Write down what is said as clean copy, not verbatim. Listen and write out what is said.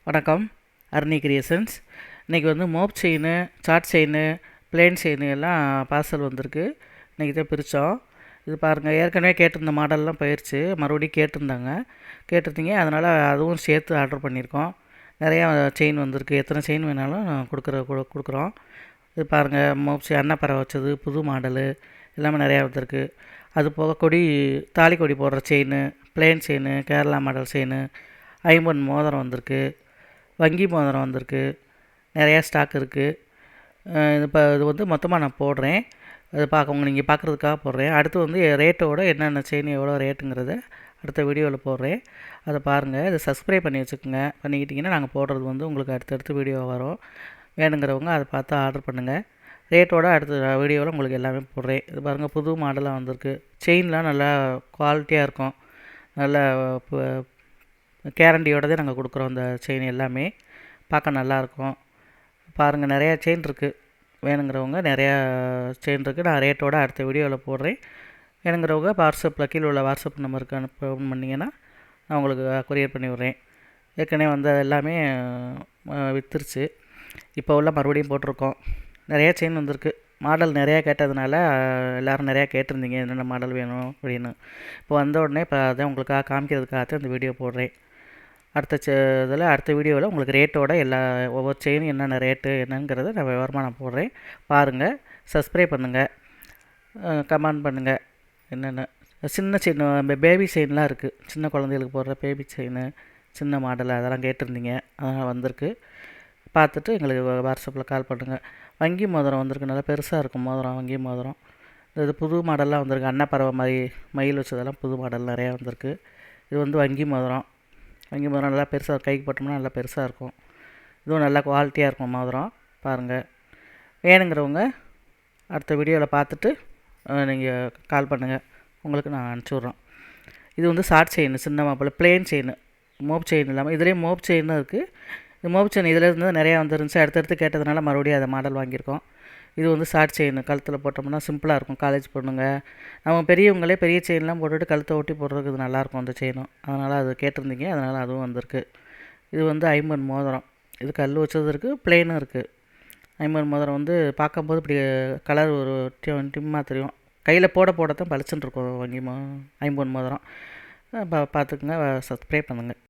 வணக்கம். அருணி கிரியேஷன்ஸ். இன்றைக்கி வந்து மோப் செயின், சாட் செயின், பிளேன் செயின் எல்லாம் பார்சல் வந்திருக்கு. இன்றைக்கி தான் பிரித்தோம். இது பாருங்கள், ஏற்கனவே கேட்டிருந்த மாடல்லாம் போயிடுச்சு. மறுபடியும் கேட்டிருந்தீங்க. அதனால் அதுவும் சேர்த்து ஆர்டர் பண்ணியிருக்கோம். நிறையா செயின் வந்திருக்கு. எத்தனை செயின் வேணாலும் கொடுக்குறோம். இது பாருங்கள், மோப் செயின் அன்னப்பறவை வச்சது, புது மாடலு எல்லாமே நிறையா வந்திருக்கு. அது போக தாலி கொடி போடுற chain, plain chain, Kerala model chain, ஐம்பொன் மோதிரம் வந்திருக்கு, வங்கி மோதிரம் வந்திருக்கு. நிறையா ஸ்டாக் இருக்குது. இது வந்து மொத்தமாக நான் போடுறேன். அது நீங்கள் பார்க்குறதுக்காக போடுறேன். அடுத்து வந்து ரேட்டோட என்னென்ன செயின் எவ்வளோ ரேட்டுங்கிறத அடுத்த வீடியோவில் போடுறேன். அதை பாருங்கள். இதை சப்ஸ்கிரைப் பண்ணி வச்சுக்கோங்க. பண்ணிக்கிட்டிங்கன்னா நாங்கள் போடுறது வந்து உங்களுக்கு அடுத்தடுத்து வீடியோ வரும். வேணுங்கிறவங்க அதை பார்த்து ஆர்டர் பண்ணுங்கள். ரேட்டோட அடுத்த வீடியோவில் உங்களுக்கு எல்லாமே போடுறேன். இது பாருங்கள், புது மாடலாக வந்திருக்கு. செயின்லாம் நல்லா குவாலிட்டியாக இருக்கும். நல்லா கேரண்டியோட தான் நாங்கள் கொடுக்குறோம். அந்த செயின் எல்லாமே பார்க்க நல்லாயிருக்கும். பாருங்கள், நிறையா செயின் இருக்குது. வேணுங்கிறவங்க நிறையா செயின் இருக்குது. நான் ரேட்டோட அடுத்த வீடியோவில் போடுறேன். வேணுங்கிறவங்க வாட்ஸ்அப்பில் கீழே உள்ள வாட்ஸ்அப் நம்பருக்கு ஃபோன் பண்ணிங்கன்னா நான் உங்களுக்கு கொரியர் பண்ணி விட்றேன். ஏற்கனவே வந்து எல்லாமே விற்றுருச்சு. இப்போ உள்ள மறுபடியும் போட்டிருக்கோம். நிறையா செயின் வந்திருக்கு. மாடல் நிறையா கேட்டதுனால எல்லோரும் நிறையா கேட்டிருந்தீங்க, என்னென்ன மாடல் வேணும் அப்படின்னு. இப்போ வந்த உடனே இப்போ அதான் உங்களுக்காக காமிக்கிறதுக்காகத்தான் இந்த வீடியோ போடுறேன். அடுத்த வீடியோவில் உங்களுக்கு ரேட்டோட ஒவ்வொரு செயினும் என்னென்ன ரேட்டு என்னங்கிறத நான் விவரமாக போடுறேன். பாருங்கள், சப்ஸ்கிரைப் பண்ணுங்கள், கமெண்ட் பண்ணுங்கள். என்னென்ன சின்ன செயின், பேபி செயின்லாம் இருக்குது. சின்ன குழந்தைகளுக்கு போடுற பேபி செயின், சின்ன மாடல் அதெல்லாம் கேட்டிருந்தீங்க. அதனால் வந்திருக்கு. பார்த்துட்டு எங்களுக்கு வாட்ஸ்அப்பில் கால் பண்ணுங்கள். வங்கி மோதிரம் வந்திருக்கு. நல்லா பெருசாக இருக்கும் மோதிரம், வங்கி மோதிரம். இது புது மாடல்லாம் வந்திருக்கு. அன்னப்பறவை மாதிரி மயில் வச்சதெல்லாம் புது மாடல் நிறையா வந்திருக்கு. இது வந்து வங்கி மோதிரம். நல்லா பெருசாக கைக்கு போட்டோம்னா நல்லா பெருசாக இருக்கும். இதுவும் நல்லா குவாலிட்டியாக இருக்கும் மோதிரம். பாருங்கள். வேணுங்கிறவங்க அடுத்த வீடியோவில் பார்த்துட்டு நீங்கள் கால் பண்ணுங்கள். உங்களுக்கு நான் அனுப்பிச்சி விட்றோம். இது வந்து ஷார்ட் செயின், சின்ன மாப்பிள்ளை பிளேன் செயின், மோப் செயின் இல்லாமல் இதுலேயே மோப் செயின்னு இருக்குது. இந்த மோப் செயின் இதில் இருந்து நிறையா வந்துருந்துச்சு. அடுத்தடுத்து கேட்டதுனால மறுபடியும் அதை மாடல் வாங்கியிருக்கோம். இது வந்து ஷார்ட் செயின், கழுத்தில் போட்டோம்னா சிம்பிளாக இருக்கும். காலேஜ் பொண்ணுங்க, நம்ம பெரியவங்களே பெரிய செயின்லாம் போட்டுட்டு கழுத்தை ஒட்டி போடுறதுக்கு இது நல்லாயிருக்கும் அந்த செயினும். அதனால் அது கேட்டிருந்தீங்க. அதனால் அதுவும் வந்திருக்கு. இது வந்து ஐம்பொன் மோதிரம். இது கல் வச்சது இருக்குது, பிளெயினும் இருக்குது. ஐம்பொன் மோதிரம் வந்து பார்க்கும்போது இப்படி கலர் ஒரு டிம்மாக தெரியும். கையில் போடத்தான் பளிச்சுன்னு இருக்கும். ஐம்பொன் மோதிரம் பார்த்துக்குங்க. சப்ஸ்கிரைப் பண்ணுங்கள்.